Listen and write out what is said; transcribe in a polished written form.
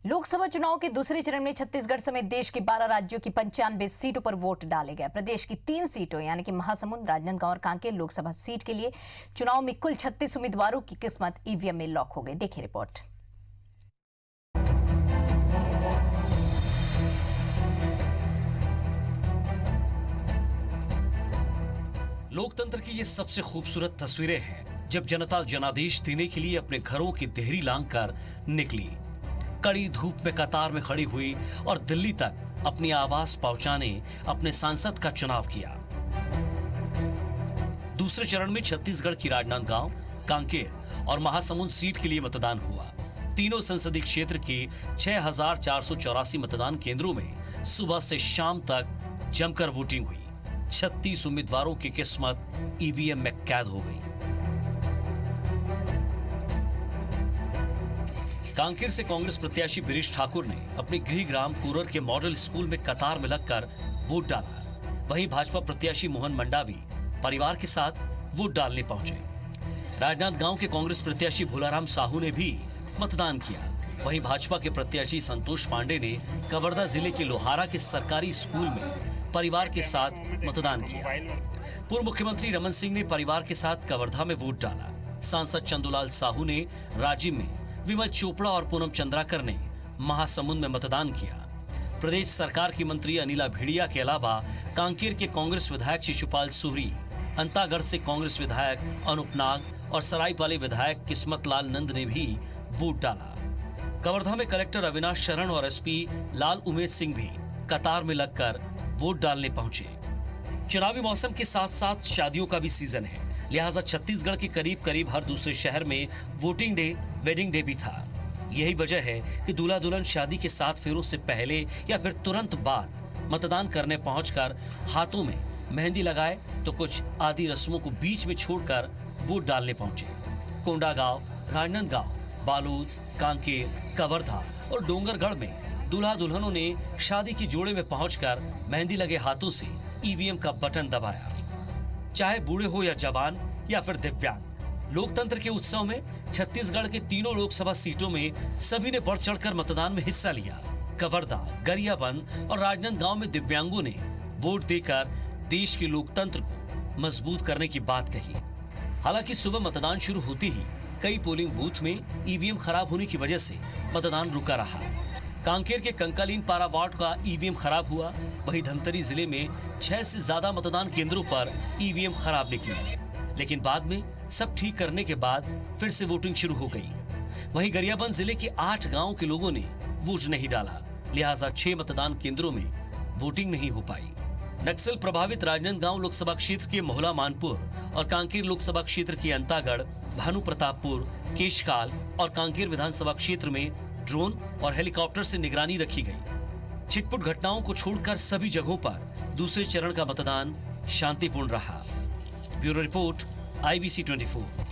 लोकसभा चुनाव के दूसरे चरण में छत्तीसगढ़ समेत देश के 12 राज्यों की 95 सीटों पर वोट डाले गए। प्रदेश की 3 सीटों यानी कि महासमुंद, राजनांदगांव और कांकेर लोकसभा सीट के लिए चुनाव में कुल 36 उम्मीदवारों की किस्मत ईवीएम में लॉक हो गई। देखिए रिपोर्ट। लोकतंत्र की ये सबसे खूबसूरत तस्वीरें हैं जब जनता जनादेश देने के लिए अपने घरों की देहरी लांघ कर निकली, कड़ी धूप में कतार में खड़ी हुई और दिल्ली तक अपनी आवाज पहुंचाने अपने सांसद का चुनाव किया। दूसरे चरण में छत्तीसगढ़ की राजनांदगांव, कांकेर और महासमुंद सीट के लिए मतदान हुआ। तीनों संसदीय क्षेत्र के 6,484 मतदान केंद्रों में सुबह से शाम तक जमकर वोटिंग हुई। 36 उम्मीदवारों की किस्मत ईवीएम में कैद हो गई। कांकेर से कांग्रेस प्रत्याशी बिरीश ठाकुर ने अपने गृह ग्राम कुरर के मॉडल स्कूल में कतार में लगकर वोट डाला। वहीं भाजपा प्रत्याशी मोहन मंडावी परिवार के साथ वोट डालने पहुंचे। राजनांदगांव के कांग्रेस प्रत्याशी भोलाराम साहू ने भी मतदान किया। वहीं भाजपा के प्रत्याशी संतोष पांडे ने कवर्धा जिले के लोहारा के सरकारी स्कूल में परिवार के साथ मतदान किया। पूर्व मुख्यमंत्री रमन सिंह ने परिवार के साथ कवर्धा में वोट डाला। सांसद चंदूलाल साहू ने राजिम में, विमल चोपड़ा और पूनम चंद्राकर ने महासमुंद में मतदान किया। प्रदेश सरकार की मंत्री अनिला भेड़िया के अलावा कांकेर के कांग्रेस विधायक शिशुपाल सुहरी, अंतागढ़ से कांग्रेस विधायक अनूप नाग और सरायपाली विधायक किस्मत लाल नंद ने भी वोट डाला। कवर्धा में कलेक्टर अविनाश शरण और एसपी लाल उमेद सिंह भी कतार में लगकर वोट डालने पहुंचे। चुनावी मौसम के साथ साथ शादियों का भी सीजन है, लिहाजा छत्तीसगढ़ के करीब हर दूसरे शहर में वोटिंग डे, वेडिंग डे भी था। यही वजह है कि दूल्हा दुल्हन शादी के 7 फेरों से पहले या फिर तुरंत बाद मतदान करने पहुंचकर हाथों में मेहंदी लगाए तो कुछ आदि रस्मों को बीच में छोड़कर वोट डालने पहुंचे। कोंडागांव, राजनांदगांव, बालोद, कांकेर, कवर्धा और डोंगरगढ़ में दूल्हा दुल्हनों ने शादी की जोड़े में पहुंचकर मेहंदी लगे हाथों से ईवीएम का बटन दबाया। चाहे बूढ़े हो या जवान या फिर दिव्यांग, लोकतंत्र के उत्सव में छत्तीसगढ़ के तीनों लोकसभा सीटों में सभी ने बढ़ चढ़कर मतदान में हिस्सा लिया। कवर्धा, गरियाबंद और राजनांदगांव में दिव्यांगों ने वोट देकर देश के लोकतंत्र को मजबूत करने की बात कही। हालांकि सुबह मतदान शुरू होते ही कई पोलिंग बूथ में ईवीएम खराब होने की वजह से मतदान रुका रहा। कांकेर के कंकालीन पारा वार्ड का ईवीएम खराब हुआ। वहीं धमतरी जिले में 6 से ज्यादा मतदान केंद्रों पर ईवीएम खराब निकली, लेकिन बाद में सब ठीक करने के बाद फिर से वोटिंग शुरू हो गई। वहीं गरियाबंद जिले के 8 गांव के लोगों ने वोट नहीं डाला, लिहाजा 6 मतदान केंद्रों में वोटिंग नहीं हो पाई। नक्सल प्रभावित राजनांदगांव लोकसभा क्षेत्र के मोहला मानपुर और कांकेर लोकसभा क्षेत्र के अंतागढ़, भानु प्रतापपुर, केशकाल और कांकेर विधानसभा क्षेत्र में ड्रोन और हेलीकॉप्टर से निगरानी रखी गई। छिटपुट घटनाओं को छोड़कर सभी जगहों पर दूसरे चरण का मतदान शांतिपूर्ण रहा। Bureau report, IBC 24।